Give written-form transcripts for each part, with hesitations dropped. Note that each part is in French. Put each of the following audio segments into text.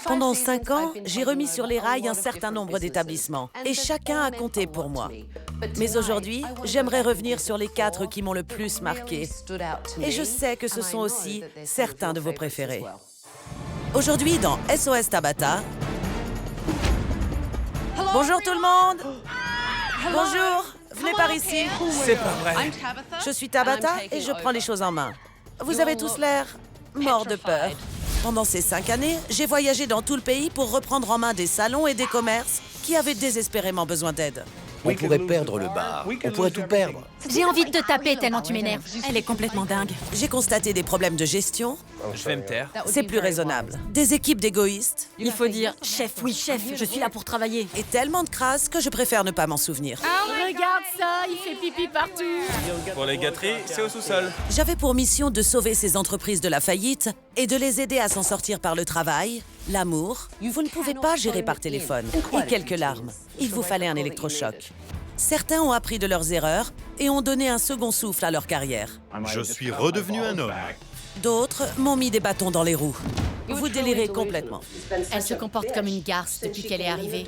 Pendant 5 ans, j'ai remis sur les rails un certain nombre d'établissements et chacun a compté pour moi. Mais aujourd'hui, j'aimerais revenir sur les 4 qui m'ont le plus marqué. Et je sais que ce sont aussi certains de vos préférés. Aujourd'hui, dans SOS Tabata... Bonjour tout le monde! Bonjour! Venez par ici. C'est pas vrai. Je suis Tabata et je prends les choses en main. Vous avez tous l'air morts de peur. Pendant ces 5 années, j'ai voyagé dans tout le pays pour reprendre en main des salons et des commerces qui avaient désespérément besoin d'aide. On pourrait perdre le bar. On pourrait tout perdre. J'ai envie de te taper tellement tu m'énerves. Elle est complètement dingue. J'ai constaté des problèmes de gestion. Je vais me taire. C'est plus raisonnable. Des équipes d'égoïstes. Il faut dire « Chef, oui chef, je suis là pour travailler ». Et tellement de crasse que je préfère ne pas m'en souvenir. Regarde ça, il fait pipi partout. Pour les gâteries, c'est au sous-sol. J'avais pour mission de sauver ces entreprises de la faillite et de les aider à s'en sortir par le travail, l'amour. Vous ne pouvez pas gérer par téléphone. Et quelques larmes. Il vous fallait un électrochoc. Certains ont appris de leurs erreurs et ont donné un second souffle à leur carrière. Je suis redevenu un homme. D'autres m'ont mis des bâtons dans les roues. Vous délirez complètement. Elle se comporte comme une garce depuis qu'elle est arrivée.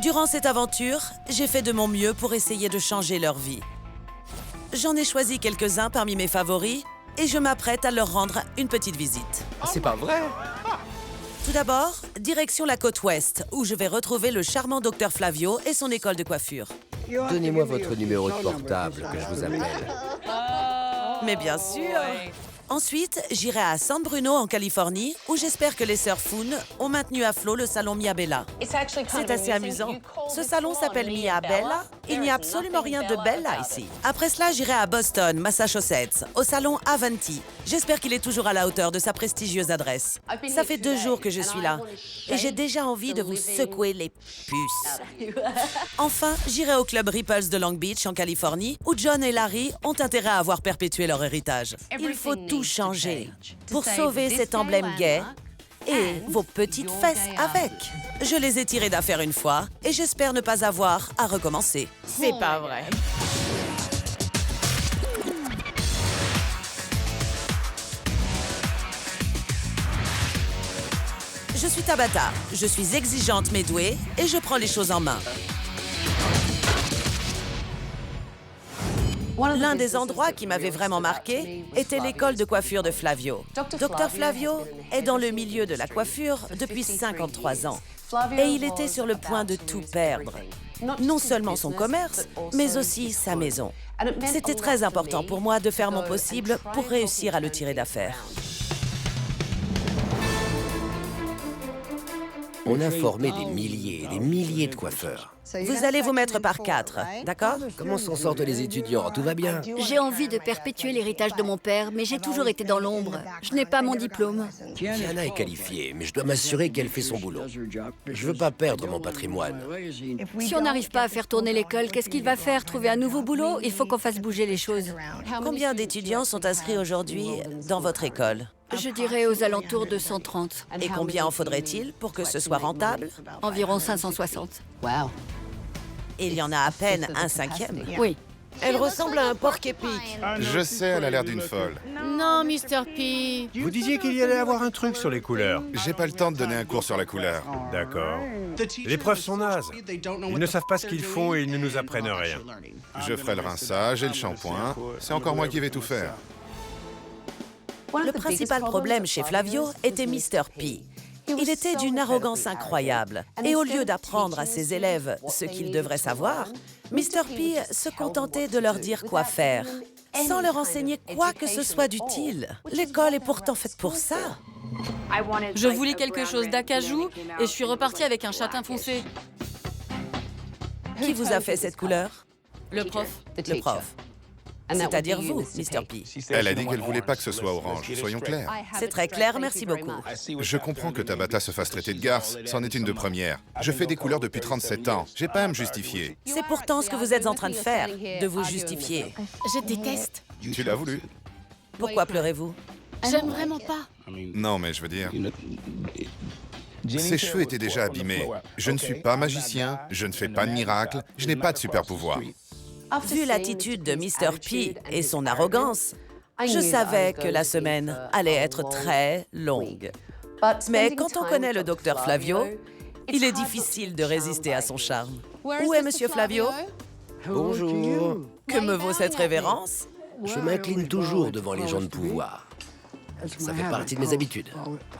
Durant cette aventure, j'ai fait de mon mieux pour essayer de changer leur vie. J'en ai choisi quelques-uns parmi mes favoris et je m'apprête à leur rendre une petite visite. C'est pas vrai. Tout d'abord, direction la côte ouest, où je vais retrouver le charmant docteur Flavio et son école de coiffure. Donnez-moi votre numéro de portable, que je vous appelle. Mais bien sûr. Ensuite, j'irai à San Bruno, en Californie, où j'espère que les sœurs Foon ont maintenu à flot le salon Mia Bella. C'est assez amusant. Ce salon s'appelle Mia Bella. Il n'y a absolument rien de Bella ici. Après cela, j'irai à Boston, Massachusetts, au salon Avanti. J'espère qu'il est toujours à la hauteur de sa prestigieuse adresse. Ça fait 2 jours que je suis là. Et j'ai déjà envie de vous secouer les puces. Enfin, j'irai au club Ripples de Long Beach, en Californie, où John et Larry ont intérêt à avoir perpétué leur héritage. Il faut tout changer pour sauver cet emblème gay et vos petites fesses avec. Je les ai tirées d'affaire une fois et j'espère ne pas avoir à recommencer. C'est pas vrai. Je suis Tabata, je suis exigeante mais douée et je prends les choses en main. L'un des endroits qui m'avait vraiment marqué était l'école de coiffure de Flavio. Dr Flavio est dans le milieu de la coiffure depuis 53 ans. Et il était sur le point de tout perdre. Non seulement son commerce, mais aussi sa maison. C'était très important pour moi de faire mon possible pour réussir à le tirer d'affaire. On a formé des milliers et des milliers de coiffeurs. Vous allez vous mettre par 4, d'accord? Comment s'en sortent les étudiants? Tout va bien? J'ai envie de perpétuer l'héritage de mon père, mais j'ai toujours été dans l'ombre. Je n'ai pas mon diplôme. Kiana est qualifiée, mais je dois m'assurer qu'elle fait son boulot. Je veux pas perdre mon patrimoine. Si on n'arrive pas à faire tourner l'école, qu'est-ce qu'il va faire? Trouver un nouveau boulot? Il faut qu'on fasse bouger les choses. Combien d'étudiants sont inscrits aujourd'hui dans votre école? Je dirais aux alentours de 130. Et combien en faudrait-il pour que ce soit rentable? Environ 560. Il y en a à peine un 5e. Oui. Elle ressemble à un porc épic. Je sais, elle a l'air d'une folle. Non, Mr. P. Vous disiez qu'il y allait avoir un truc sur les couleurs. J'ai pas le temps de donner un cours sur la couleur. D'accord. Les profs sont nazes. Ils ne savent pas ce qu'ils font et ils ne nous apprennent rien. Je ferai le rinçage et le shampoing. C'est encore moi qui vais tout faire. Le principal problème chez Flavio était Mr. P. Il était d'une arrogance incroyable. Et au lieu d'apprendre à ses élèves ce qu'ils devraient savoir, Mr. P se contentait de leur dire quoi faire, sans leur enseigner quoi que ce soit d'utile. L'école est pourtant faite pour ça. Je voulais quelque chose d'acajou et je suis repartie avec un châtain foncé. Qui vous a fait cette couleur? Le prof. Le prof. C'est-à-dire vous, Mr. P. Elle a dit qu'elle voulait pas que ce soit orange, soyons clairs. C'est très clair, merci beaucoup. Je comprends que Tabata se fasse traiter de garce, c'en est une de première. Je fais des couleurs depuis 37 ans, j'ai pas à me justifier. C'est pourtant ce que vous êtes en train de faire, de vous justifier. Je déteste. Tu l'as voulu? Pourquoi pleurez-vous? J'aime vraiment pas. Non, mais je veux dire... Ses cheveux étaient déjà abîmés. Je ne suis pas magicien, je ne fais pas de miracle, je n'ai pas de super pouvoir. Vu l'attitude de Mr. P et son arrogance, je savais que la semaine allait être très longue. Mais quand on connaît le docteur Flavio, il est difficile de résister à son charme. Où est Monsieur Flavio? Bonjour. Que me vaut cette révérence? Je m'incline toujours devant les gens de pouvoir. Ça fait partie de mes habitudes.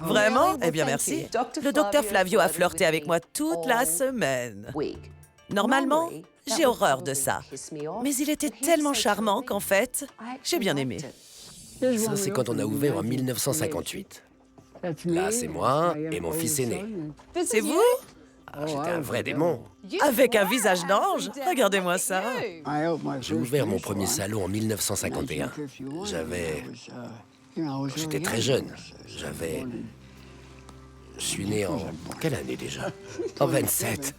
Vraiment? Eh bien, merci. Le docteur Flavio a flirté avec moi toute la semaine. Normalement, j'ai horreur de ça. Mais il était tellement charmant qu'en fait, j'ai bien aimé. Ça, c'est quand on a ouvert en 1958. Là, c'est moi et mon fils aîné. C'est vous? Ah, j'étais un vrai démon. Avec un visage d'ange? Regardez-moi ça. J'ai ouvert mon premier salon en 1951. J'étais très jeune. Je suis né en... Quelle année déjà? En 27.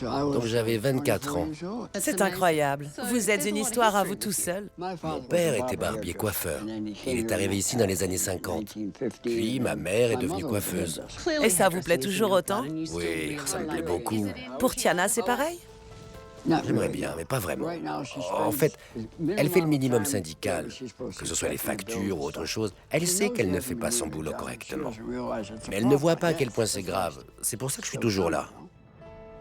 Donc j'avais 24 ans. C'est incroyable. Vous êtes une histoire à vous tout seul. Mon père était barbier coiffeur. Il est arrivé ici dans les années 50. Puis ma mère est devenue coiffeuse. Et ça vous plaît toujours autant? Oui, ça me plaît beaucoup. Pour Tiana, c'est pareil? J'aimerais bien, mais pas vraiment. En fait, elle fait le minimum syndical, que ce soit les factures ou autre chose. Elle sait qu'elle ne fait pas son boulot correctement. Mais elle ne voit pas à quel point c'est grave. C'est pour ça que je suis toujours là.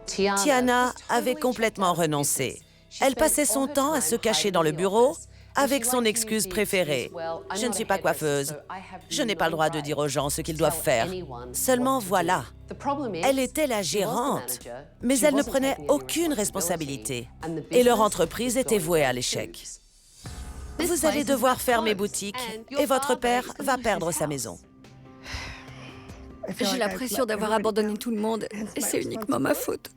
Tiana avait complètement renoncé. Elle passait son temps à se cacher dans le bureau avec son excuse préférée. Je ne suis pas coiffeuse. Je n'ai pas le droit de dire aux gens ce qu'ils doivent faire. Seulement voilà. Elle était la gérante, mais elle ne prenait aucune responsabilité. Et leur entreprise était vouée à l'échec. Vous allez devoir fermer boutique et votre père va perdre sa maison. J'ai l'impression d'avoir abandonné tout le monde et c'est uniquement ma faute.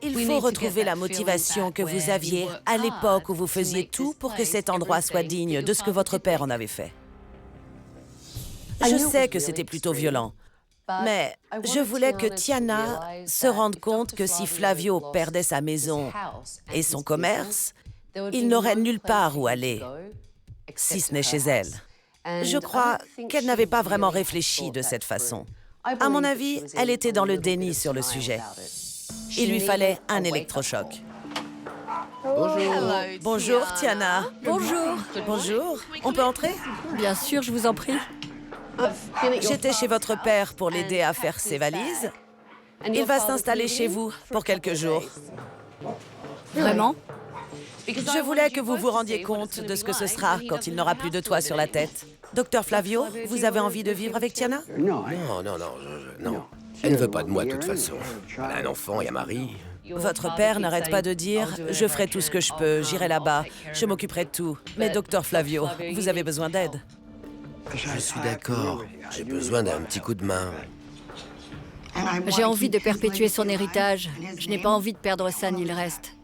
Il faut retrouver la motivation que vous aviez à l'époque où vous faisiez tout pour que cet endroit soit digne de ce que votre père en avait fait. Je sais que c'était plutôt violent, mais je voulais que Tiana se rende compte que si Flavio perdait sa maison et son commerce, il n'aurait nulle part où aller, si ce n'est chez elle. Je crois qu'elle n'avait pas vraiment réfléchi de cette façon. À mon avis, elle était dans le déni sur le sujet. Il lui fallait un électrochoc. Bonjour. Bonjour, Tiana. Bonjour. Bonjour. On peut entrer? Bien sûr, je vous en prie. J'étais chez votre père pour l'aider à faire ses valises. Il va s'installer chez vous pour quelques jours. Vraiment? Je voulais que vous vous rendiez compte de ce que ce sera quand il n'aura plus de toit sur la tête. Docteur Flavio, vous avez envie de vivre avec Tiana? Non. Elle ne veut pas de moi de toute façon. Elle a un enfant et un mari. Votre père n'arrête pas de dire « Je ferai tout ce que je peux, j'irai là-bas, je m'occuperai de tout. » Mais docteur Flavio, vous avez besoin d'aide. Je suis d'accord. J'ai besoin d'un petit coup de main. J'ai envie de perpétuer son héritage. Je n'ai pas envie de perdre ça ni le reste.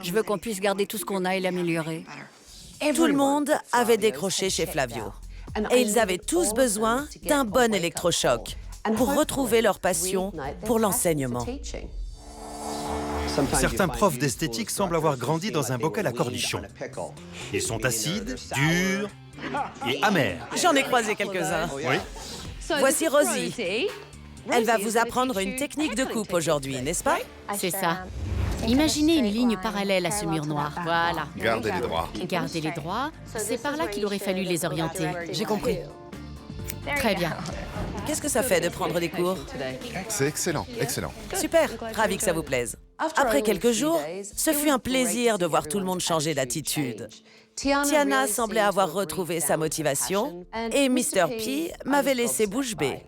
Je veux qu'on puisse garder tout ce qu'on a et l'améliorer. Tout le monde avait décroché chez Flavio. Et ils avaient tous besoin d'un bon électrochoc pour retrouver leur passion pour l'enseignement. Certains profs d'esthétique semblent avoir grandi dans un bocal à cornichons. Ils sont acides, durs et amers. J'en ai croisé quelques-uns. Oui. Voici Rosie. Elle va vous apprendre une technique de coupe aujourd'hui, n'est-ce pas? C'est ça. Imaginez une ligne parallèle à ce mur noir. Voilà. Gardez-les droits. Gardez-les droits. C'est par là qu'il aurait fallu les orienter. J'ai compris. Très bien. Qu'est-ce que ça fait de prendre des cours? C'est excellent, excellent. Super, ravi que ça vous plaise. Après quelques jours, ce fut un plaisir de voir tout le monde changer d'attitude. Tiana semblait avoir retrouvé sa motivation et Mr. P m'avait laissé bouche bée.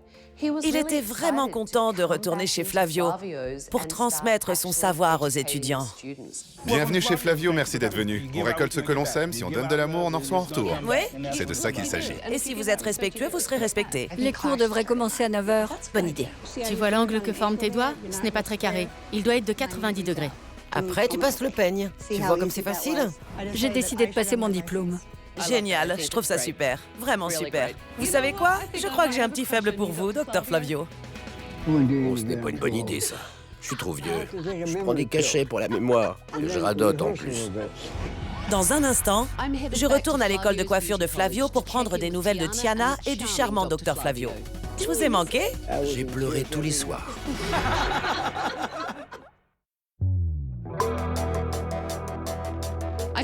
Il était vraiment content de retourner chez Flavio pour transmettre son savoir aux étudiants. Bienvenue chez Flavio, merci d'être venu. On récolte ce que l'on sème, si on donne de l'amour, on en reçoit en retour. Oui? C'est de ça qu'il s'agit. Et si vous êtes respectueux, vous serez respecté. Les cours devraient commencer à 9 h. Bonne idée. Tu vois l'angle que forment tes doigts? Ce n'est pas très carré. Il doit être de 90 degrés. Après, tu passes le peigne. Tu vois comme c'est facile? J'ai décidé de passer mon diplôme. Génial, je trouve ça super. Vraiment super. Vous savez quoi? Je crois que j'ai un petit faible pour vous, docteur Flavio. Oh, ce n'est pas une bonne idée, ça. Je suis trop vieux. Je prends des cachets pour la mémoire. Et je radote en plus. Dans un instant, je retourne à l'école de coiffure de Flavio pour prendre des nouvelles de Tiana et du charmant docteur Flavio. Je vous ai manqué? J'ai pleuré tous les soirs.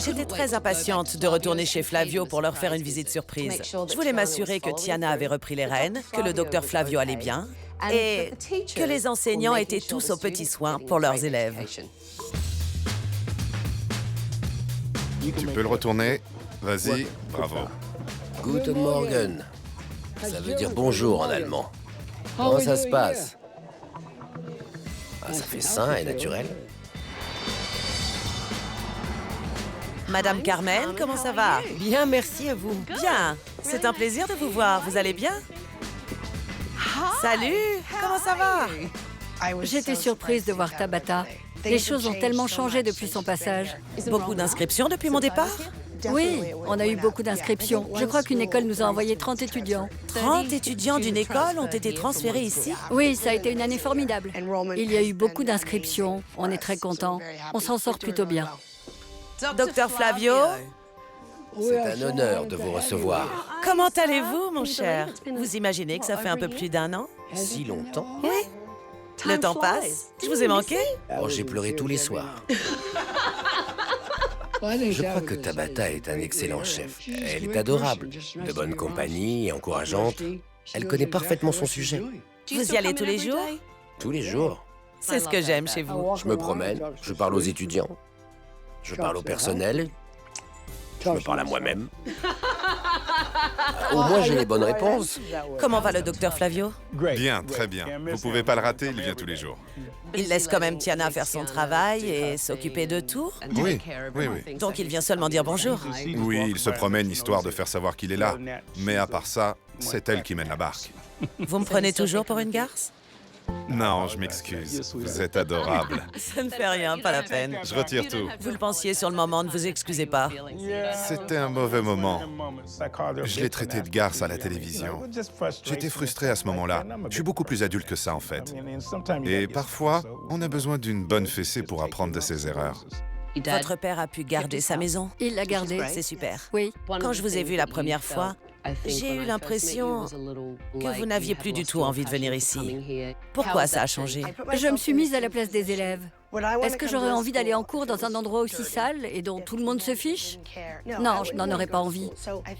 J'étais très impatiente de retourner chez Flavio pour leur faire une visite surprise. Je voulais m'assurer que Tiana avait repris les rênes, que le docteur Flavio allait bien et que les enseignants étaient tous aux petits soins pour leurs élèves. Tu peux le retourner? Vas-y, bravo. Guten Morgen. Ça veut dire bonjour en allemand. Comment ça se passe? Ah, ça fait sain et naturel. Madame Carmen, comment ça va? Bien, merci à vous. Bien. C'est un plaisir de vous voir. Vous allez bien? Salut. Comment ça va? J'étais surprise de voir Tabata. Les choses ont tellement changé depuis son passage. Beaucoup d'inscriptions depuis mon départ? Oui, on a eu beaucoup d'inscriptions. Je crois qu'une école nous a envoyé 30 étudiants. 30 étudiants d'une école ont été transférés ici? Oui, ça a été une année formidable. Il y a eu beaucoup d'inscriptions. On est très contents. On s'en sort plutôt bien. Docteur Flavio? C'est un honneur de vous recevoir. Comment allez-vous, mon cher? Vous imaginez que ça fait un peu plus d'1 an? Si longtemps? Oui. Le temps passe. Je vous ai manqué? Oh, j'ai pleuré tous les soirs. Je crois que Tabata est un excellent chef. Elle est adorable, de bonne compagnie et encourageante. Elle connaît parfaitement son sujet. Vous y allez tous les jours? Tous les jours. C'est ce que j'aime chez vous. Je me promène, je parle aux étudiants, je parle au personnel, je me parle à moi-même. Au moins, j'ai les bonnes réponses. Comment va le docteur Flavio? Bien, très bien. Vous pouvez pas le rater, il vient tous les jours. Il laisse quand même Tiana faire son travail et s'occuper de tout? Oui, oui, oui. Donc il vient seulement dire bonjour? Oui, il se promène histoire de faire savoir qu'il est là. Mais à part ça, c'est elle qui mène la barque. Vous me prenez toujours pour une garce? Non, je m'excuse. Vous êtes adorable. Ça ne fait rien, pas la peine. Je retire tout. Vous le pensiez sur le moment, ne vous excusez pas. C'était un mauvais moment. Je l'ai traité de garce à la télévision. J'étais frustré à ce moment-là. Je suis beaucoup plus adulte que ça, en fait. Et parfois, on a besoin d'une bonne fessée pour apprendre de ses erreurs. Votre père a pu garder sa maison? Il l'a gardée. C'est super. Oui. Quand je vous ai vu la première fois, j'ai eu l'impression que vous n'aviez plus du tout envie de venir ici. Pourquoi ça a changé? Je me suis mise à la place des élèves. Est-ce que j'aurais envie d'aller en cours dans un endroit aussi sale et dont tout le monde se fiche? Non, je n'en aurais pas envie.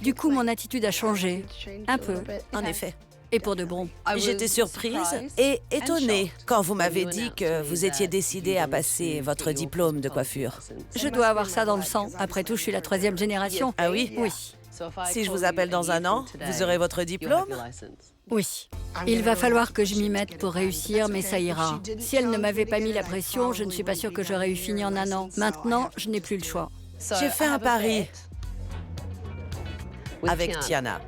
Du coup, mon attitude a changé. Un peu. En effet. Et pour de bon. J'étais surprise et étonnée quand vous m'avez dit que vous étiez décidée à passer votre diplôme de coiffure. Je dois avoir ça dans le sang. Après tout, je suis la 3e génération. Ah oui? Oui. Si je vous appelle dans un an, vous aurez votre diplôme? Oui. Il va falloir que je m'y mette pour réussir, mais ça ira. Si elle ne m'avait pas mis la pression, je ne suis pas sûre que j'aurais eu fini en 1 an. Maintenant, je n'ai plus le choix. J'ai fait un pari avec Tiana.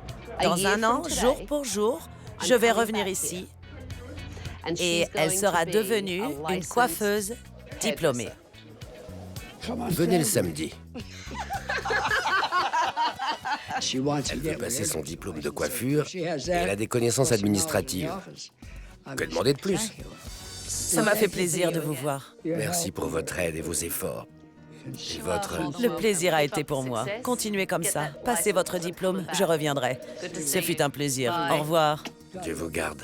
Dans 1 an, jour pour jour, je vais revenir ici et elle sera devenue une coiffeuse diplômée. Venez le samedi. Elle veut passer son diplôme de coiffure et elle a des connaissances administratives. Que demander de plus? Ça m'a fait plaisir de vous voir. Merci pour votre aide et vos efforts. Et votre... Le plaisir a été pour moi. Continuez comme ça. Passez votre diplôme, je reviendrai. Ce fut un plaisir. Au revoir. Dieu vous garde.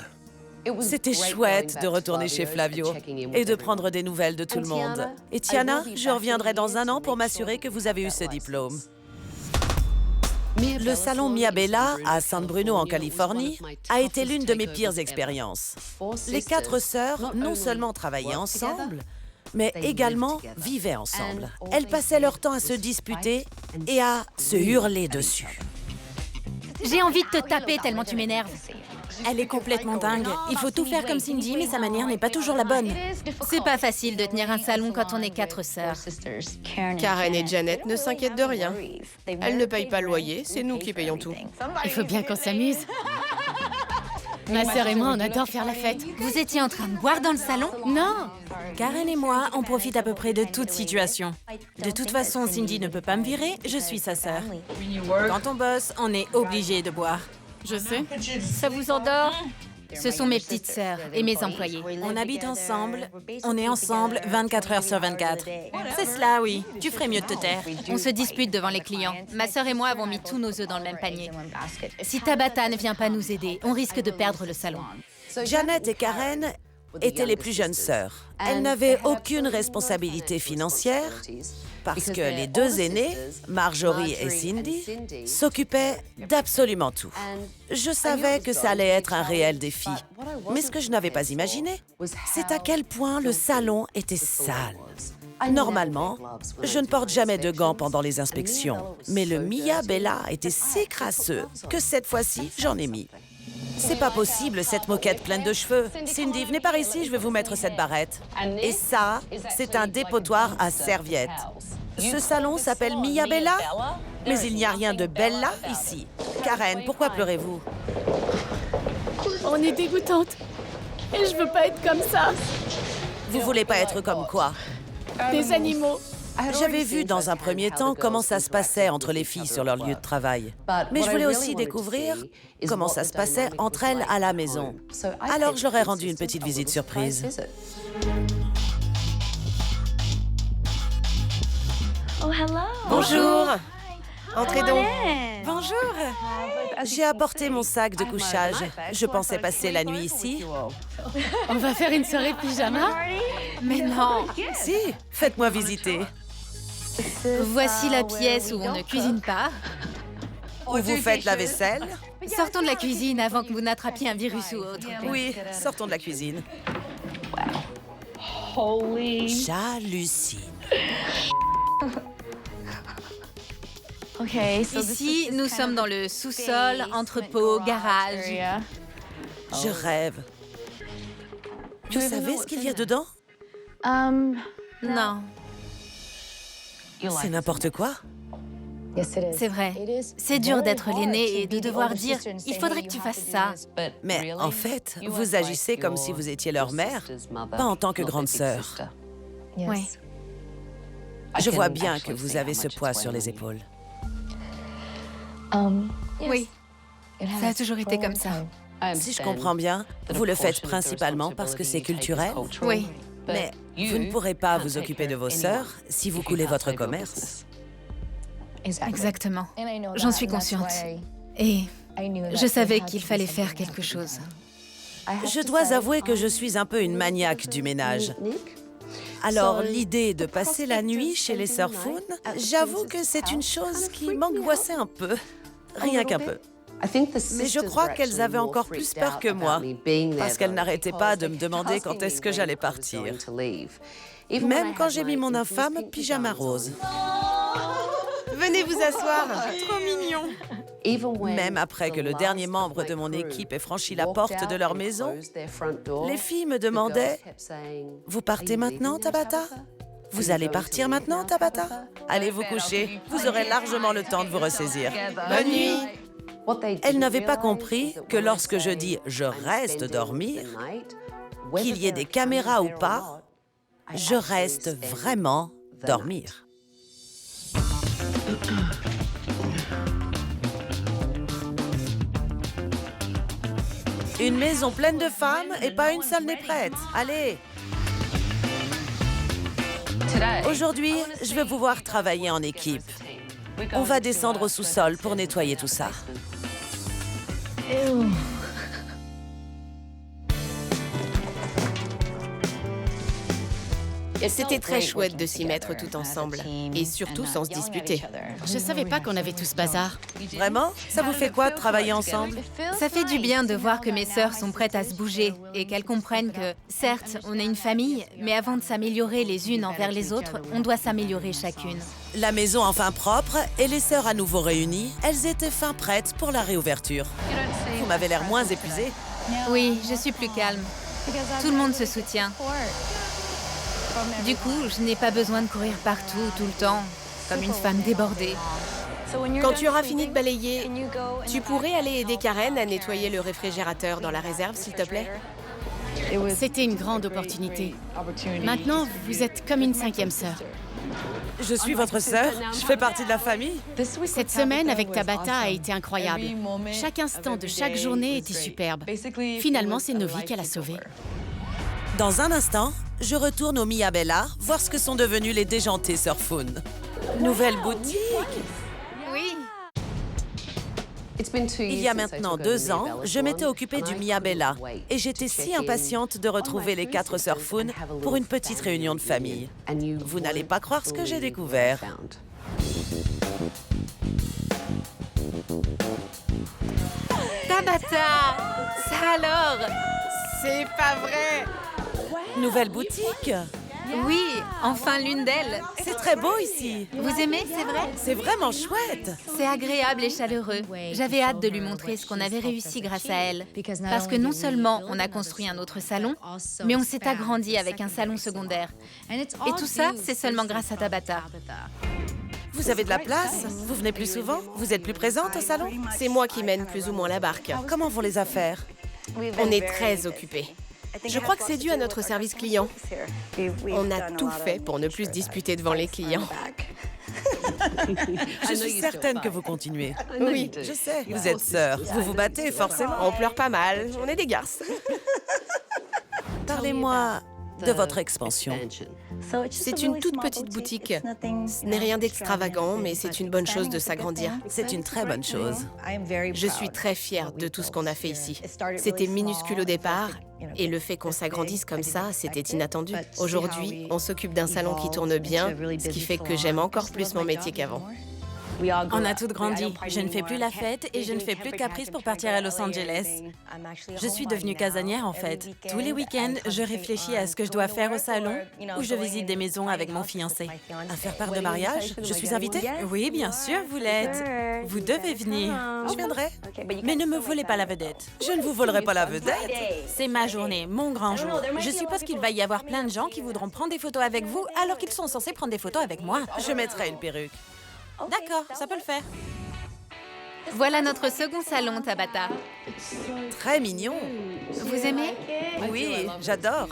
C'était chouette de retourner chez Flavio et de prendre des nouvelles de tout le monde. Et Tiana, je reviendrai dans 1 an pour m'assurer que vous avez eu ce diplôme. Le salon Mia Bella à San Bruno en Californie a été l'une de mes pires expériences. Les 4 sœurs non seulement travaillaient ensemble, mais également vivaient ensemble. Elles passaient leur temps à se disputer et à se hurler dessus. J'ai envie de te taper tellement tu m'énerves. Elle est complètement dingue. Il faut tout faire comme Cindy, mais sa manière n'est pas toujours la bonne. C'est pas facile de tenir un salon quand on est 4 sœurs. Karen et Janet ne s'inquiètent de rien. Elles ne payent pas le loyer, c'est nous qui payons tout. Il faut bien qu'on s'amuse. Ma sœur et moi, on adore faire la fête. Vous étiez en train de boire dans le salon? Non. Karen et moi, on profite à peu près de toute situation. De toute façon, Cindy ne peut pas me virer, je suis sa sœur. Quand on bosse, on est obligé de boire. Je sais. Ça vous endort? Ce sont mes petites sœurs et mes employés. On habite ensemble, on est ensemble 24 heures sur 24. C'est cela, oui. Tu ferais mieux de te taire. On se dispute devant les clients. Ma sœur et moi avons mis tous nos œufs dans le même panier. Si Tabata ne vient pas nous aider, on risque de perdre le salon. Janet et Karen étaient les plus jeunes sœurs. Elles n'avaient aucune responsabilité financière parce que les deux aînées, Marjorie et Cindy, s'occupaient d'absolument tout. Je savais que ça allait être un réel défi, mais ce que je n'avais pas imaginé, c'est à quel point le salon était sale. Normalement, je ne porte jamais de gants pendant les inspections, mais le Mia Bella était si crasseux que cette fois-ci, j'en ai mis. C'est pas possible, cette moquette pleine de cheveux. Cindy, venez par ici, je vais vous mettre cette barrette. Et ça, c'est un dépotoir à serviettes. Ce salon s'appelle Mia Bella, mais il n'y a rien de Bella ici. Karen, pourquoi pleurez-vous? On est dégoûtante. Et je veux pas être comme ça. Vous voulez pas être comme quoi? Des animaux. J'avais vu dans un premier temps comment ça se passait entre les filles sur leur lieu de travail. Mais je voulais aussi découvrir comment ça se passait entre elles à la maison. Alors je leur ai rendu une petite visite surprise. Bonjour. Entrez donc. Bonjour. J'ai apporté mon sac de couchage. Je pensais passer la nuit ici. On va faire une soirée pyjama? Mais non. Si, faites-moi visiter. Voici la pièce où on ne cuisine pas. Où vous faites la vaisselle? Sortons de la cuisine avant que vous n'attrapiez un virus ou autre. Oui, sortons de la cuisine. J'hallucine. Ici, nous sommes dans le sous-sol, entrepôt, garage. Je rêve. Vous savez ce qu'il y a dedans? Non, C'est n'importe quoi. c'est vrai. C'est dur d'être l'aîné et de devoir dire « il faudrait que tu fasses ça ». Mais en fait, vous agissez comme si vous étiez leur mère, pas en tant que grande sœur. Oui. Je vois bien que vous avez ce poids sur les épaules. Oui, ça a toujours été comme ça. Si je comprends bien, vous le faites principalement parce que c'est culturel. Oui. Mais vous ne pourrez pas vous occuper de vos sœurs si vous coulez votre commerce. Exactement. J'en suis consciente. Et je savais qu'il fallait faire quelque chose. Je dois avouer que je suis un peu une maniaque du ménage. Alors, l'idée de passer la nuit chez les sœurs Foon, j'avoue que c'est une chose qui m'angoissait un peu. Rien qu'un peu. Mais je crois qu'elles avaient encore plus peur que moi, parce qu'elles n'arrêtaient pas de me demander quand est-ce que j'allais partir. Même quand j'ai mis mon infâme pyjama rose. Venez vous asseoir. Trop mignon. Même après que le dernier membre de mon équipe ait franchi la porte de leur maison, les filles me demandaient « Vous partez maintenant, Tabata? Vous allez partir maintenant, Tabata? Allez vous coucher, vous aurez largement le temps de vous ressaisir. Bonne nuit. » Elles n'avaient pas compris que lorsque je dis « je reste dormir », qu'il y ait des caméras ou pas, je reste vraiment dormir. Une maison pleine de femmes et pas une seule n'est prête. Allez! Aujourd'hui, je veux vous voir travailler en équipe. On va descendre au sous-sol pour nettoyer tout ça. C'était très chouette de s'y mettre tout ensemble. Et surtout sans se disputer. Je savais pas qu'on avait tout ce bazar. Vraiment? Ça vous fait quoi de travailler ensemble? Ça fait du bien de voir que mes sœurs sont prêtes à se bouger et qu'elles comprennent que, certes, on est une famille, mais avant de s'améliorer les unes envers les autres, on doit s'améliorer chacune. La maison enfin propre et les sœurs à nouveau réunies, elles étaient fin prêtes pour la réouverture. Vous m'avez l'air moins épuisée. Oui, je suis plus calme. Tout le monde se soutient. Du coup, je n'ai pas besoin de courir partout, tout le temps, comme une femme débordée. Quand tu auras fini de balayer, tu pourrais aller aider Karen à nettoyer le réfrigérateur dans la réserve, s'il te plaît? C'était une grande opportunité. Maintenant, vous êtes comme une cinquième sœur. Je suis votre sœur? Je fais partie de la famille? Cette semaine avec Tabata a été incroyable. Chaque instant de chaque journée était superbe. Finalement, c'est nos vies qu'elle a sauvées. Dans un instant, je retourne au Mia Bella voir ce que sont devenus les déjantés sœurs Foon. Nouvelle boutique! Oui. Il y a maintenant 2 ans, je m'étais occupée du Mia Bella et j'étais si impatiente de retrouver les 4 sœurs Foon pour une petite réunion de famille. Vous n'allez pas croire ce que j'ai découvert. Tabata! Ça alors? C'est pas vrai! Nouvelle boutique? Oui, enfin l'une d'elles. C'est très beau ici. Vous aimez, c'est vrai? C'est vraiment chouette. C'est agréable et chaleureux. J'avais hâte de lui montrer ce qu'on avait réussi grâce à elle. Parce que non seulement on a construit un autre salon, mais on s'est agrandi avec un salon secondaire. Et tout ça, c'est seulement grâce à Tabata. Vous avez de la place? Vous venez plus souvent? Vous êtes plus présente au salon? C'est moi qui mène plus ou moins la barque. Comment vont les affaires? On est très occupés. Je crois que c'est dû à notre service client. On a tout fait pour ne plus se disputer devant les clients. Je suis certaine que vous continuez. Oui, Je sais, vous êtes sœurs. Vous vous battez forcément. on pleure pas mal. On est des garces. Parlez-moi de votre expansion. C'est une toute petite boutique. Ce n'est rien d'extravagant, mais c'est une bonne chose de s'agrandir. C'est une très bonne chose. Je suis très fière de tout ce qu'on a fait ici. C'était minuscule au départ, et le fait qu'on s'agrandisse comme ça, c'était inattendu. Aujourd'hui, on s'occupe d'un salon qui tourne bien, ce qui fait que j'aime encore plus mon métier qu'avant. On a toutes grandi. Je ne fais plus la fête et je ne fais plus de caprices pour partir à Los Angeles. Je suis devenue casanière en fait. Tous les week-ends, je réfléchis à ce que je dois faire au salon ou je visite des maisons avec mon fiancé. À faire part de mariage? Je suis invitée? Oui, bien sûr, vous l'êtes. Vous devez venir. Je viendrai. Mais ne me volez pas la vedette. Je ne vous volerai pas la vedette. C'est ma journée, mon grand jour. Je suppose qu'il va y avoir plein de gens qui voudront prendre des photos avec vous alors qu'ils sont censés prendre des photos avec moi. Je mettrai une perruque. D'accord, ça peut le faire. Voilà notre second salon, Tabata. Très mignon. Vous aimez? Oui, j'adore.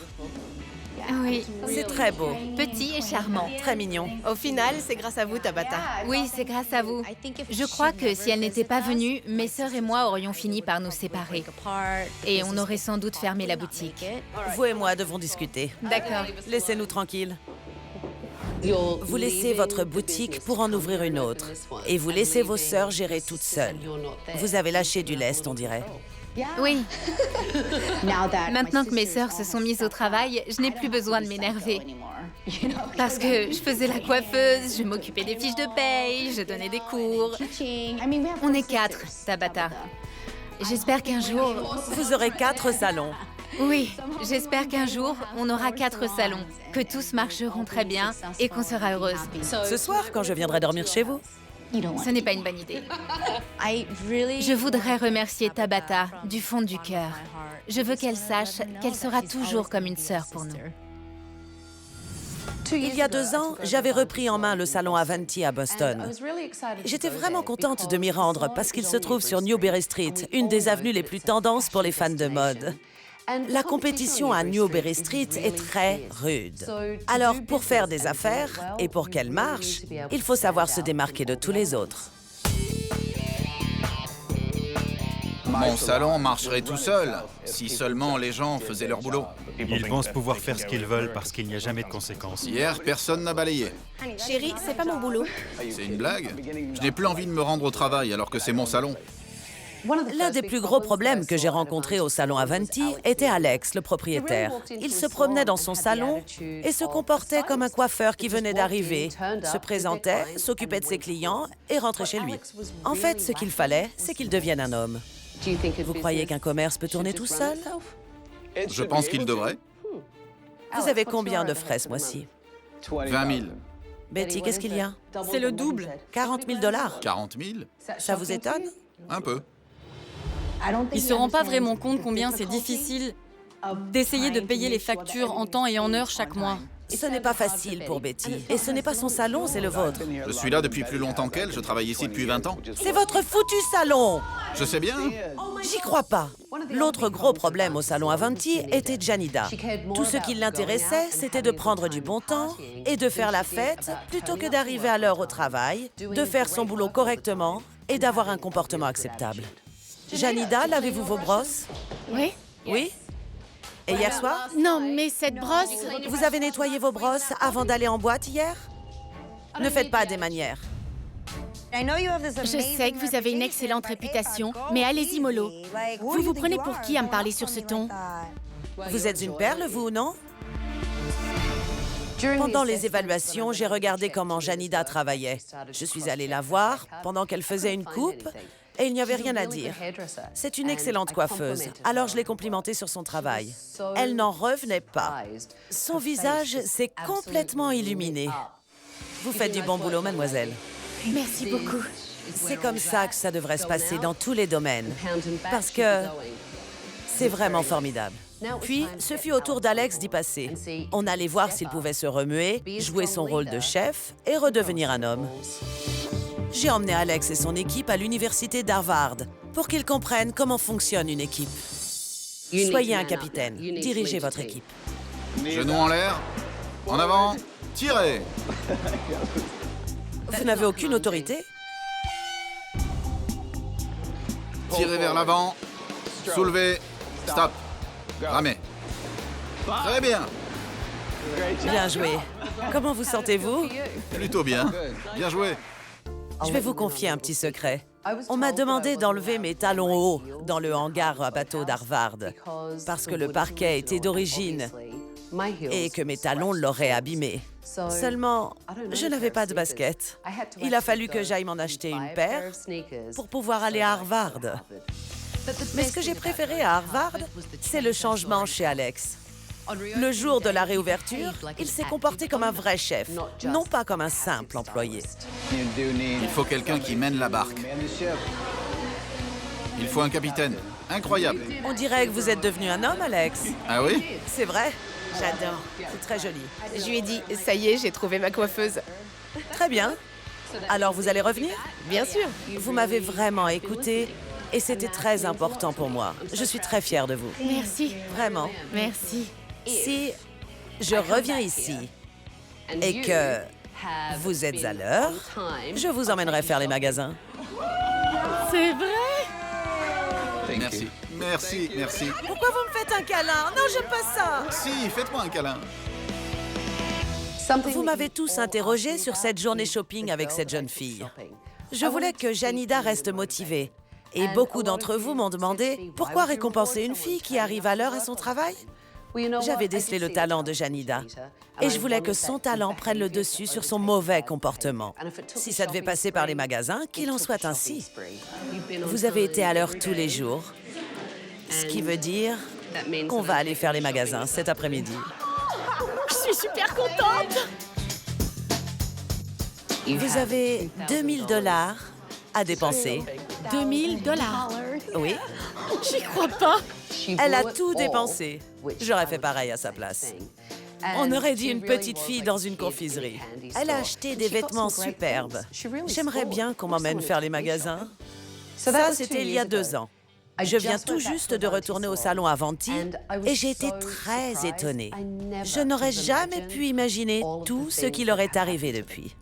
Oui. C'est très beau. Petit et charmant. Très mignon. Au final, c'est grâce à vous, Tabata. Oui, c'est grâce à vous. Je crois que si elle n'était pas venue, mes sœurs et moi aurions fini par nous séparer. Et on aurait sans doute fermé la boutique. Vous et moi devons discuter. D'accord. Laissez-nous tranquilles. Vous laissez votre boutique pour en ouvrir une autre. Et vous laissez vos sœurs gérer toutes seules. Vous avez lâché du lest, on dirait. Oui. Maintenant que mes sœurs se sont mises au travail, je n'ai plus besoin de m'énerver. Parce que je faisais la coiffeuse, je m'occupais des fiches de paye, je donnais des cours. On est 4, Tabata. J'espère qu'un jour... Vous aurez 4 salons. Oui, j'espère qu'un jour, on aura 4 salons, que tous marcheront très bien et qu'on sera heureuse. Ce soir, quand je viendrai dormir chez vous. Ce n'est pas une bonne idée. Je voudrais remercier Tabata du fond du cœur. Je veux qu'elle sache qu'elle sera toujours comme une sœur pour nous. Il y a 2 ans, j'avais repris en main le salon Avanti à Boston. J'étais vraiment contente de m'y rendre parce qu'il se trouve sur Newberry Street, une des avenues les plus tendances pour les fans de mode. La compétition à Newberry Street est très rude. Alors, pour faire des affaires et pour qu'elles marchent, il faut savoir se démarquer de tous les autres. Mon salon marcherait tout seul, si seulement les gens faisaient leur boulot. Ils pensent pouvoir faire ce qu'ils veulent parce qu'il n'y a jamais de conséquences. Hier, personne n'a balayé. Chérie, c'est pas mon boulot. C'est une blague? Je n'ai plus envie de me rendre au travail alors que c'est mon salon. L'un des plus gros problèmes que j'ai rencontrés au salon Avanti était Alex, le propriétaire. Il se promenait dans son salon et se comportait comme un coiffeur qui venait d'arriver, se présentait, s'occupait de ses clients et rentrait chez lui. En fait, ce qu'il fallait, c'est qu'il devienne un homme. Vous croyez qu'un commerce peut tourner tout seul? Je pense qu'il devrait. Vous avez combien de frais ce mois-ci? 20 000. Betty, qu'est-ce qu'il y a? C'est le double. 40 000 $. 40 000? Ça vous étonne? Un peu. Ils se rendent pas vraiment compte combien c'est difficile d'essayer de payer les factures en temps et en heure chaque mois. Ce n'est pas facile pour Betty. Et ce n'est pas son salon, c'est le vôtre. Je suis là depuis plus longtemps qu'elle, je travaille ici depuis 20 ans. C'est votre foutu salon! Je sais bien. J'y crois pas. L'autre gros problème au salon Avanti était Janida. Tout ce qui l'intéressait, c'était de prendre du bon temps et de faire la fête plutôt que d'arriver à l'heure au travail, de faire son boulot correctement et d'avoir un comportement acceptable. Janida, lavez-vous vos brosses? Oui. Oui? Et hier soir? Non, mais cette brosse... Vous avez nettoyé vos brosses avant d'aller en boîte hier? Ne faites pas des manières. Je sais que vous avez une excellente réputation, mais allez-y mollo. Vous vous prenez pour qui à me parler sur ce ton? Vous êtes une perle, vous, non? Pendant les évaluations, j'ai regardé comment Janida travaillait. Je suis allée la voir pendant qu'elle faisait une coupe et il n'y avait rien à dire. C'est une excellente coiffeuse, alors je l'ai complimentée sur son travail. Elle n'en revenait pas. Son visage s'est complètement illuminé. Vous faites du bon boulot, mademoiselle. Merci beaucoup. C'est comme ça que ça devrait se passer dans tous les domaines, parce que c'est vraiment formidable. Puis, ce fut au tour d'Alex d'y passer. On allait voir s'il pouvait se remuer, jouer son rôle de chef et redevenir un homme. J'ai emmené Alex et son équipe à l'université d'Harvard pour qu'ils comprennent comment fonctionne une équipe. Soyez un capitaine, dirigez votre équipe. Genoux en l'air, en avant, tirez. Vous n'avez aucune autorité? Tirez vers l'avant, soulevez, stop, ramez. Très bien. Bien joué. Comment vous sentez-vous? Plutôt bien. Bien joué. Je vais vous confier un petit secret. On m'a demandé d'enlever mes talons hauts dans le hangar à bateau d'Harvard parce que le parquet était d'origine et que mes talons l'auraient abîmé. Seulement, je n'avais pas de basket. Il a fallu que j'aille m'en acheter une paire pour pouvoir aller à Harvard. Mais ce que j'ai préféré à Harvard, c'est le changement chez Alex. Le jour de la réouverture, il s'est comporté comme un vrai chef, non pas comme un simple employé. Il faut quelqu'un qui mène la barque. Il faut un capitaine. Incroyable. On dirait que vous êtes devenu un homme, Alex. Ah oui? C'est vrai? J'adore. C'est très joli. Je lui ai dit, ça y est, j'ai trouvé ma coiffeuse. Très bien. Alors, vous allez revenir? Bien sûr. Vous m'avez vraiment écouté et c'était très important pour moi. Je suis très fière de vous. Merci. Vraiment. Merci. Si je reviens ici et que vous êtes à l'heure, je vous emmènerai faire les magasins. C'est vrai? Merci. Merci, merci. Pourquoi vous me faites un câlin? Non, j'aime pas ça. Si, faites-moi un câlin. Vous m'avez tous interrogé sur cette journée shopping avec cette jeune fille. Je voulais que Janida reste motivée. Et beaucoup d'entre vous m'ont demandé pourquoi récompenser une fille qui arrive à l'heure à son travail? J'avais décelé le talent de Janida et je voulais que son talent prenne le dessus sur son mauvais comportement. Si ça devait passer par les magasins, qu'il en soit ainsi. Vous avez été à l'heure tous les jours, ce qui veut dire qu'on va aller faire les magasins cet après-midi. Je suis super contente! Vous avez 2000 $ à dépenser. 2000 $? Oui. J'y crois pas! Elle a tout dépensé. J'aurais fait pareil à sa place. On aurait dit une petite fille dans une confiserie. Elle a acheté des vêtements superbes. J'aimerais bien qu'on m'emmène faire les magasins. Ça, c'était il y a 2 ans. Je viens tout juste de retourner au salon Avanti et j'ai été très étonnée. Je n'aurais jamais pu imaginer tout ce qui leur est arrivé depuis.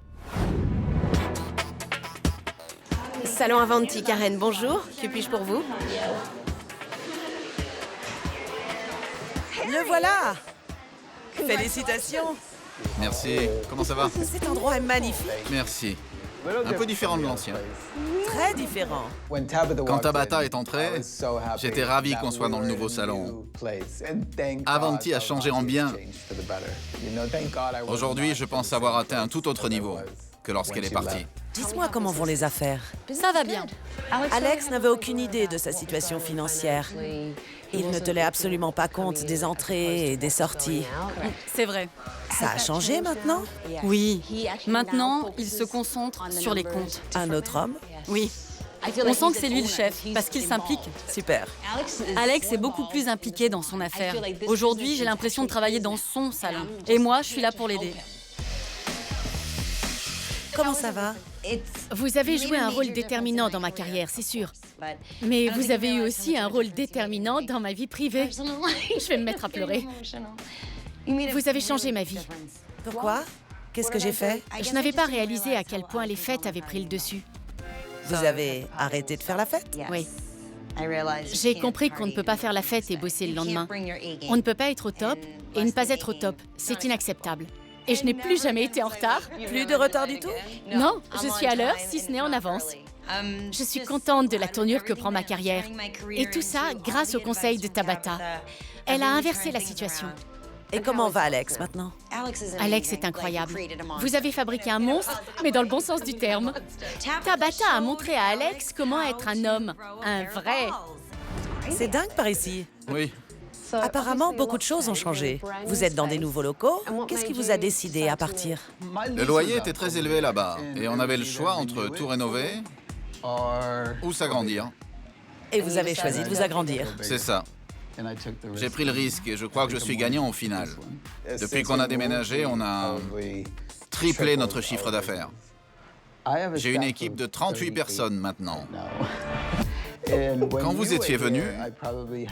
Salon Avanti, Karen, bonjour. Que puis-je pour vous? Le voilà! Félicitations! Merci. Comment ça va? Cet endroit est magnifique. Merci. Un peu différent de l'ancien. Très différent. Quand Tabata est entrée, j'étais ravi qu'on soit dans le nouveau salon. Avanti a changé en bien. Aujourd'hui, je pense avoir atteint un tout autre niveau que lorsqu'elle est partie. Dites-moi comment vont les affaires. Ça va bien. Alex n'avait aucune idée de sa situation financière. Il ne tenait absolument pas compte des entrées et des sorties. C'est vrai. Ça a changé maintenant? Oui. Maintenant, il se concentre sur les comptes. Un autre homme? Oui. On sent que c'est lui le chef, parce qu'il s'implique. Super. Alex est beaucoup plus impliqué dans son affaire. Aujourd'hui, j'ai l'impression de travailler dans son salon. Et moi, je suis là pour l'aider. Comment ça va? Vous avez joué un rôle déterminant dans ma carrière, c'est sûr. Mais vous avez eu aussi un rôle déterminant dans ma vie privée. Je vais me mettre à pleurer. Vous avez changé ma vie. Pourquoi? Qu'est-ce que j'ai fait? Je n'avais pas réalisé à quel point les fêtes avaient pris le dessus. Vous avez arrêté de faire la fête? Oui. J'ai compris qu'on ne peut pas faire la fête et bosser le lendemain. On ne peut pas être au top et ne pas être au top. C'est inacceptable. Et je n'ai plus jamais été en retard. Plus de retard du tout? Non, je suis à l'heure, si ce n'est en avance. Je suis contente de la tournure que prend ma carrière. Et tout ça grâce au conseil de Tabata. Elle a inversé la situation. Et comment va Alex maintenant? Alex est incroyable. Vous avez fabriqué un monstre, mais dans le bon sens du terme. Tabata a montré à Alex comment être un homme, un vrai. C'est dingue par ici. Oui. Apparemment, beaucoup de choses ont changé. Vous êtes dans des nouveaux locaux. Qu'est-ce qui vous a décidé à partir? Le loyer était très élevé là-bas, et on avait le choix entre tout rénover ou s'agrandir. Et vous avez choisi de vous agrandir. C'est ça. J'ai pris le risque et je crois que je suis gagnant au final. Depuis qu'on a déménagé, on a triplé notre chiffre d'affaires. J'ai une équipe de 38 personnes maintenant. Quand vous étiez venu,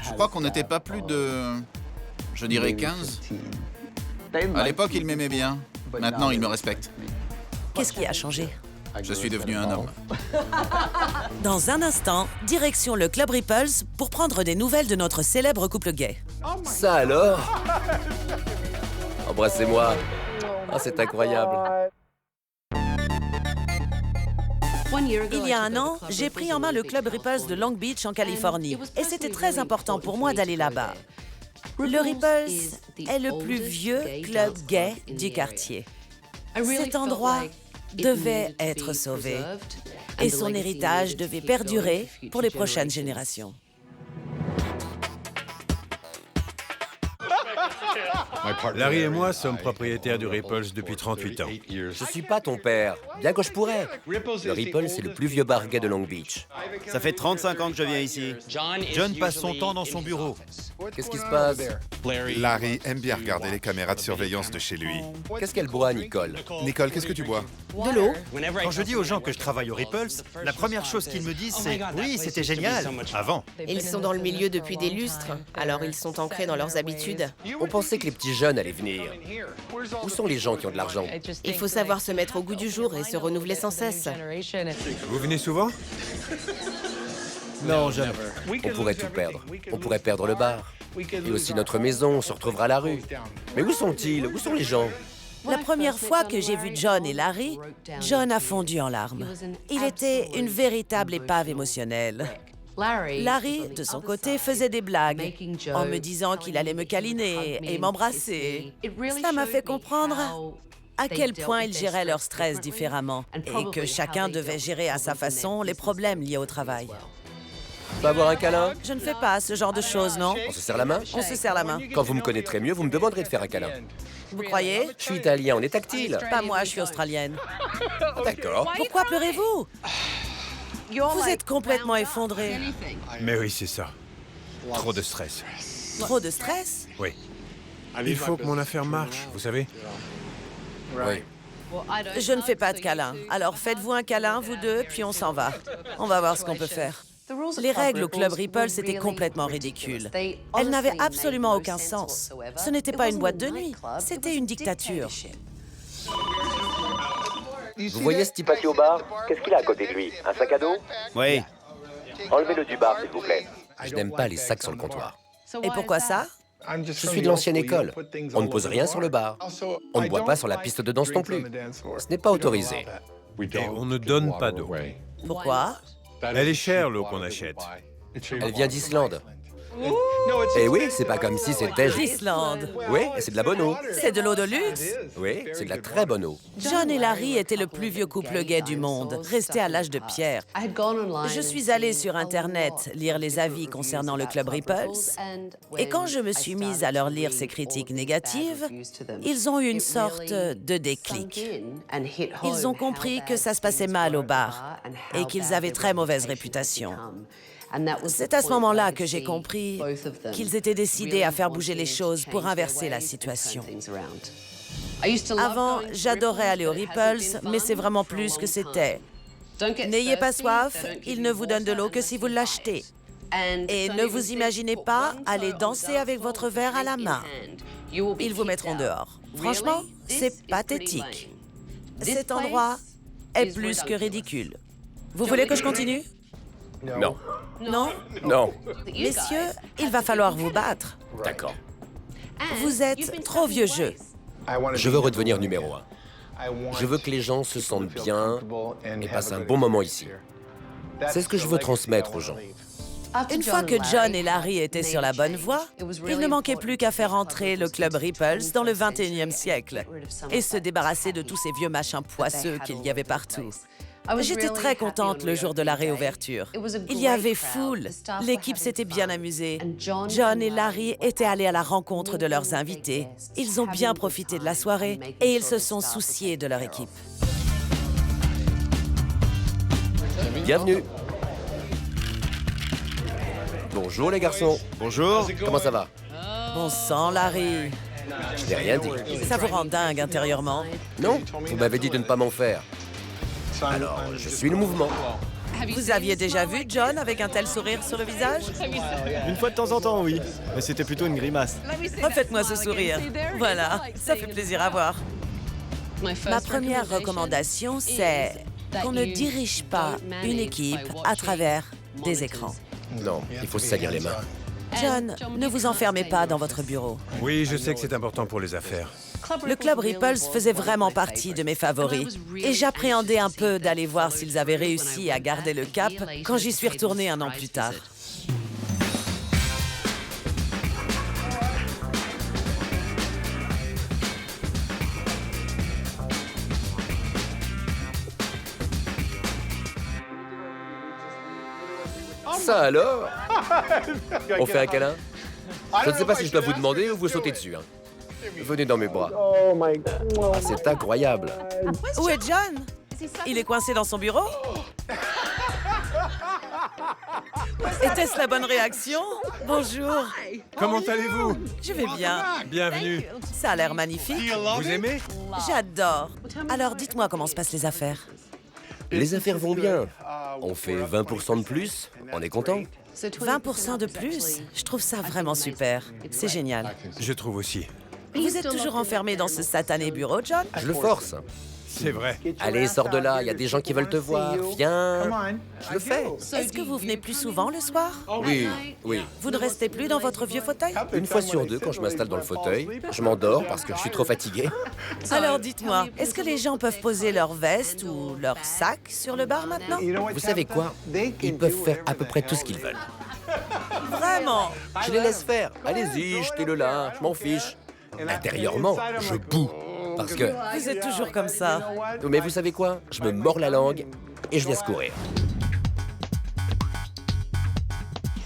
je crois qu'on n'était pas plus de, je dirais 15. À l'époque, il m'aimait bien. Maintenant, il me respecte. Qu'est-ce qui a changé? Je suis devenu un homme. Dans un instant, direction le Club Ripples pour prendre des nouvelles de notre célèbre couple gay. Ça alors? Embrassez-moi. Oh, c'est incroyable. Il y a un an, j'ai pris en main le Club Ripples de Long Beach en Californie. Et c'était très important pour moi d'aller là-bas. Le Ripples est le plus vieux club gay du quartier. Cet endroit devait être sauvé et son héritage devait perdurer pour les prochaines générations. Larry et moi sommes propriétaires du Ripples depuis 38 ans. Je suis pas ton père, bien que je pourrais. Le Ripples, c'est le plus vieux bar gay de Long Beach. Ça fait 35 ans que je viens ici. John passe son temps dans son bureau. Qu'est-ce qui se passe? Larry aime bien regarder les caméras de surveillance de chez lui. Qu'est-ce qu'elle boit, Nicole? Nicole, qu'est-ce que tu bois? De l'eau. Quand je dis aux gens que je travaille au Ripples, la première chose qu'ils me disent, c'est « Oui, c'était génial !» avant. Ils sont dans le milieu depuis des lustres, alors ils sont ancrés dans leurs habitudes. On pensait que les petits jeunes allaient venir. Où sont les gens qui ont de l'argent? Il faut savoir se mettre au goût du jour et se renouveler sans cesse. Vous venez souvent? Non, jamais. On pourrait tout perdre. On pourrait perdre le bar. Et aussi notre maison, on se retrouvera à la rue. Mais où sont-ils? Où sont les gens? La première fois que j'ai vu John et Larry, John a fondu en larmes. Il était une véritable épave émotionnelle. Larry, de son côté, faisait des blagues en me disant qu'il allait me câliner et m'embrasser. Cela m'a fait comprendre à quel point ils géraient leur stress différemment et que chacun devait gérer à sa façon les problèmes liés au travail. On peut avoir un câlin? Je ne fais pas ce genre de choses, non? On se serre la main? On se serre la main. Quand vous me connaîtrez mieux, vous me demanderez de faire un câlin. Vous croyez? Je suis italien, on est tactile. Pas moi, je suis australienne. D'accord. Pourquoi pleurez-vous? Vous êtes complètement effondré. Mais oui, c'est ça. Trop de stress. Trop de stress? Oui. Il faut que mon affaire marche, vous savez. Oui. Je ne fais pas de câlin. Alors faites-vous un câlin, vous deux, puis on s'en va. On va voir ce qu'on peut faire. Les règles au Club Ripples étaient complètement ridicules. Elles n'avaient absolument aucun sens. Ce n'était pas une boîte de nuit, c'était une dictature. Vous voyez ce type assis au bar? Qu'est-ce qu'il a à côté de lui? Un sac à dos? Oui. Enlevez-le du bar, s'il vous plaît. Je n'aime pas les sacs sur le comptoir. Et pourquoi ça? Je suis de l'ancienne école. On ne pose rien sur le bar. On ne boit pas sur la piste de danse non plus. Ce n'est pas autorisé. Et on ne donne pas d'eau. Pourquoi? Elle est chère, l'eau qu'on achète. Elle vient d'Islande. Et oui, c'est pas comme si c'était... L'Islande. Oui, et c'est de la bonne eau. C'est de l'eau de luxe? Oui, c'est de la très bonne eau. John et Larry étaient le plus vieux couple gay du monde, restés à l'âge de pierre. Je suis allée sur Internet lire les avis concernant le Club Ripples, et quand je me suis mise à leur lire ces critiques négatives, ils ont eu une sorte de déclic. Ils ont compris que ça se passait mal au bar et qu'ils avaient très mauvaise réputation. C'est à ce moment-là que j'ai compris qu'ils étaient décidés à faire bouger les choses pour inverser la situation. Avant, j'adorais aller aux Ripples, mais c'est vraiment plus que c'était. N'ayez pas soif, ils ne vous donnent de l'eau que si vous l'achetez. Et ne vous imaginez pas aller danser avec votre verre à la main. Ils vous mettront dehors. Franchement, c'est pathétique. Cet endroit est plus que ridicule. Vous voulez que je continue? Non. Non? Non. Messieurs, il va falloir vous battre. D'accord. Vous êtes trop vieux jeu. Je veux redevenir numéro 1. Je veux que les gens se sentent bien et passent un bon moment ici. C'est ce que je veux transmettre aux gens. Une fois que John et Larry étaient sur la bonne voie, il ne manquait plus qu'à faire entrer le club Ripples dans le 21e siècle et se débarrasser de tous ces vieux machins poisseux qu'il y avait partout. J'étais très contente le jour de la réouverture. Il y avait foule. L'équipe s'était bien amusée. John et Larry étaient allés à la rencontre de leurs invités. Ils ont bien profité de la soirée et ils se sont souciés de leur équipe. Bienvenue. Bonjour les garçons. Bonjour. Comment ça va? Bon sang, Larry. Je n'ai rien dit. Ça vous rend dingue intérieurement? Non, vous m'avez dit de ne pas m'en faire. Alors, je suis le mouvement. Vous aviez déjà vu John avec un tel sourire sur le visage? Une fois de temps en temps, oui. Mais c'était plutôt une grimace. Refaites-moi ce sourire. Voilà, ça fait plaisir à voir. Ma première recommandation, c'est qu'on ne dirige pas une équipe à travers des écrans. Non, il faut se salir les mains. John, ne vous enfermez pas dans votre bureau. Oui, je sais que c'est important pour les affaires. Le club Ripples faisait vraiment partie de mes favoris. Et j'appréhendais un peu d'aller voir s'ils avaient réussi à garder le cap quand j'y suis retournée un an plus tard. Ça alors? On fait un câlin? Je ne sais pas si je dois vous demander ou vous sauter dessus. Hein. Venez dans mes bras. Ah, c'est incroyable. Où est John? Il est coincé dans son bureau? Était-ce la bonne réaction? Bonjour. Comment allez-vous? Je vais bien. Bienvenue. Ça a l'air magnifique. Vous aimez? J'adore. Alors, dites-moi comment se passent les affaires. Les affaires vont bien. On fait 20% de plus. On est content. 20% de plus? Je trouve ça vraiment super. C'est génial. Je trouve aussi. Vous êtes toujours enfermé dans ce satané bureau, John? Je le force. C'est vrai. Allez, sors de là. Il y a des gens qui veulent te voir. Viens. Je le fais. Est-ce que vous venez plus souvent le soir? Oui, oui. Vous ne restez plus dans votre vieux fauteuil? Une fois sur deux, quand je m'installe dans le fauteuil, je m'endors parce que je suis trop fatigué. Alors dites-moi, est-ce que les gens peuvent poser leur veste ou leur sac sur le bar maintenant? Vous savez quoi? Ils peuvent faire à peu près tout ce qu'ils veulent. Vraiment? Je les laisse faire. Allez-y, jetez-le là. Je m'en fiche. Intérieurement, je boue. Parce que... Vous êtes toujours comme ça. Mais vous savez quoi? Je me mords la langue et je laisse courir.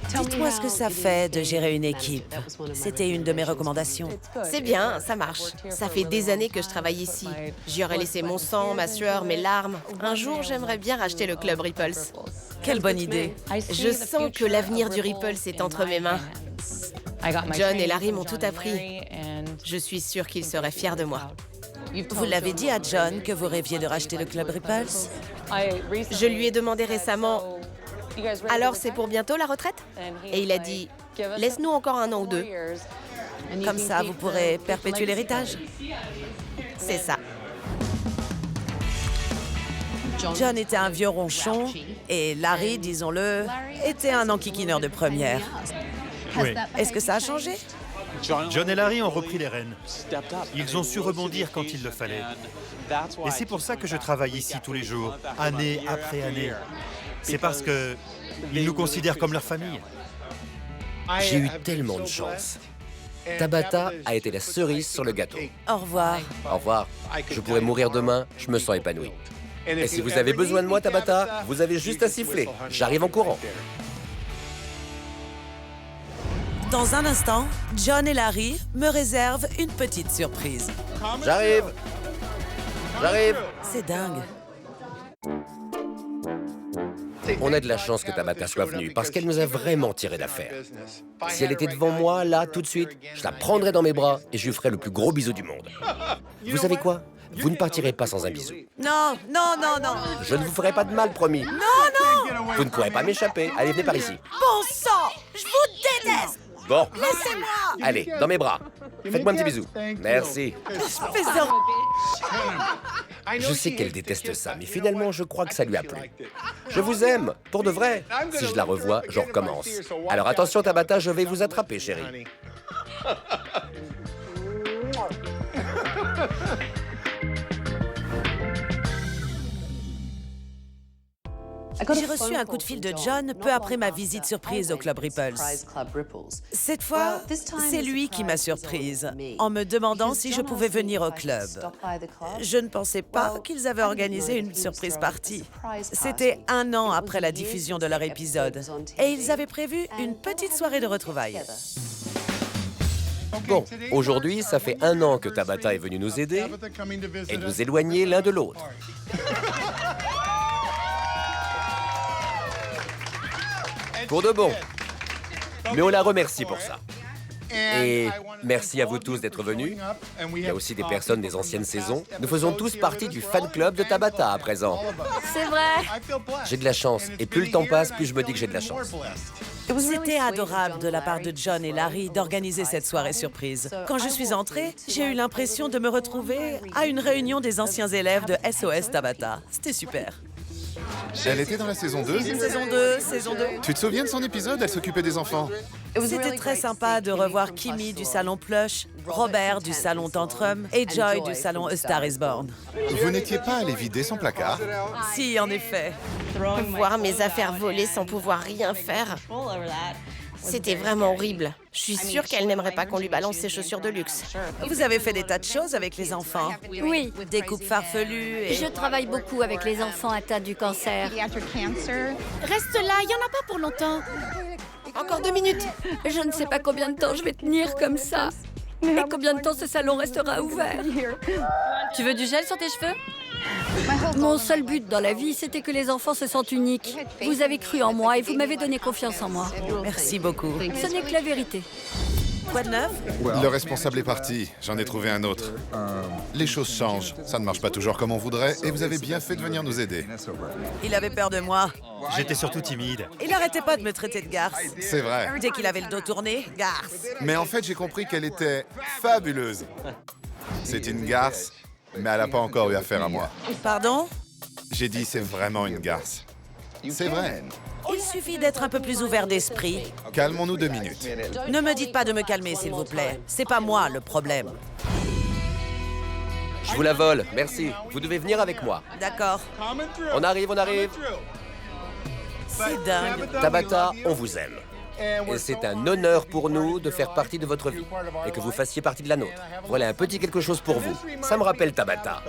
Dites-moi ce que ça fait de gérer une équipe. C'était une de mes recommandations. C'est bien, ça marche. Ça fait des années que je travaille ici. J'y aurais laissé mon sang, ma sueur, mes larmes. Un jour, j'aimerais bien racheter le club Ripples. Quelle bonne idée. Je sens que l'avenir du Ripples est entre mes mains. John et Larry m'ont tout appris. Je suis sûre qu'ils seraient fiers de moi. Vous l'avez dit à John que vous rêviez de racheter le club Ripples? Je lui ai demandé récemment, « Alors, c'est pour bientôt la retraite ?» Et il a dit, « Laisse-nous encore 1 an ou 2. » Comme ça, vous pourrez perpétuer l'héritage? C'est ça. John était un vieux ronchon et Larry, disons-le, était un enquiquineur de première. Oui. Est-ce que ça a changé? John et Larry ont repris les rênes. Ils ont su rebondir quand il le fallait. Et c'est pour ça que je travaille ici tous les jours, année après année. C'est parce que ils nous considèrent comme leur famille. J'ai eu tellement de chance. Tabata a été la cerise sur le gâteau. Au revoir. Au revoir. Je pourrais mourir demain, je me sens épanoui. Et si vous avez besoin de moi, Tabata, vous avez juste à siffler. J'arrive en courant. Dans un instant, John et Larry me réservent une petite surprise. J'arrive. J'arrive. C'est dingue. On a de la chance que Tabata soit venue, parce qu'elle nous a vraiment tiré d'affaire. Si elle était devant moi, là, tout de suite, je la prendrais dans mes bras et je lui ferais le plus gros bisou du monde. Vous savez quoi? Vous ne partirez pas sans un bisou. Non, non, non, non. Je ne vous ferai pas de mal, promis. Non, non. Vous ne pourrez pas m'échapper. Allez, venez par ici. Bon sang, je vous déteste. Bon. Laissez-moi. Allez, dans mes bras. Faites-moi un petit bisou. Merci. Espèce de... Je sais qu'elle déteste ça, mais finalement, je crois que ça lui a plu. Je vous aime, pour de vrai. Si je la revois, je recommence. Alors attention, Tabata, je vais vous attraper, chérie. J'ai reçu un coup de fil de John peu après ma visite surprise au Club Ripples. Cette fois, c'est lui qui m'a surprise, en me demandant si je pouvais venir au club. Je ne pensais pas qu'ils avaient organisé une surprise party. C'était 1 an après la diffusion de leur épisode, et ils avaient prévu une petite soirée de retrouvailles. Bon, aujourd'hui, ça fait 1 an que Tabata est venu nous aider et nous éloigner l'un de l'autre. Pour de bon. Mais on la remercie pour ça. Et merci à vous tous d'être venus. Il y a aussi des personnes des anciennes saisons. Nous faisons tous partie du fan club de Tabata à présent. C'est vrai. J'ai de la chance. Et plus le temps passe, plus je me dis que j'ai de la chance. C'était adorable de la part de John et Larry d'organiser cette soirée surprise. Quand je suis entrée, j'ai eu l'impression de me retrouver à une réunion des anciens élèves de SOS Tabata. C'était super. Elle était dans la saison 2 ? Saison 2. Tu te souviens de son épisode? Elle s'occupait des enfants. C'était très sympa de revoir Kimmy du salon Plush, Robert du salon Tantrum et Joy du salon A Star Is Born. Vous n'étiez pas allé vider son placard? Si, en effet. Voir mes affaires volées sans pouvoir rien faire, c'était vraiment horrible. Je suis sûre qu'elle n'aimerait pas qu'on lui balance ses chaussures de luxe. Vous avez fait des tas de choses avec les enfants. Oui. Des coupes farfelues et... Je travaille beaucoup avec les enfants atteints du cancer. Reste là, il n'y en a pas pour longtemps. Encore 2 minutes. Je ne sais pas combien de temps je vais tenir comme ça. Et combien de temps ce salon restera ouvert. Tu veux du gel sur tes cheveux? Mon seul but dans la vie, c'était que les enfants se sentent uniques. Vous avez cru en moi et vous m'avez donné confiance en moi. Merci beaucoup. Ce n'est que la vérité. Quoi de neuf? Le responsable est parti. J'en ai trouvé un autre. Les choses changent. Ça ne marche pas toujours comme on voudrait et vous avez bien fait de venir nous aider. Il avait peur de moi. J'étais surtout timide. Il n'arrêtait pas de me traiter de garce. C'est vrai. Dès qu'il avait le dos tourné, garce. Mais en fait, j'ai compris qu'elle était fabuleuse. C'est une garce, mais elle n'a pas encore eu affaire à moi. Pardon? J'ai dit c'est vraiment une garce. C'est vrai. Il suffit d'être un peu plus ouvert d'esprit. Calmons-nous 2 minutes. Ne me dites pas de me calmer, s'il vous plaît. C'est pas moi le problème. Je vous la vole, merci. Vous devez venir avec moi. D'accord. On arrive, on arrive. C'est dingue. Tabata, on vous aime. Et c'est un honneur pour nous de faire partie de votre vie et que vous fassiez partie de la nôtre. Voilà un petit quelque chose pour vous. Ça me rappelle Tabata.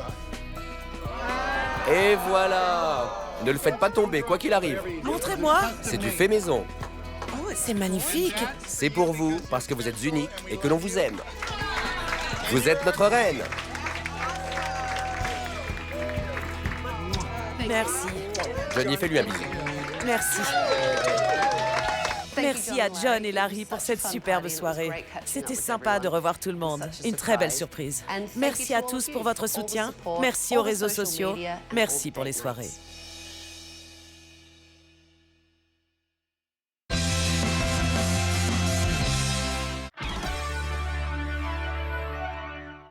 Et voilà. Ne le faites pas tomber, quoi qu'il arrive. Montrez-moi. C'est du fait maison. Oh, c'est magnifique. C'est pour vous, parce que vous êtes unique et que l'on vous aime. Vous êtes notre reine. Merci. Johnny, fais-lui un bisou. Merci. Merci à John et Larry pour cette superbe soirée. C'était sympa de revoir tout le monde. Une très belle surprise. Merci à tous pour votre soutien. Merci aux réseaux sociaux. Merci pour les soirées.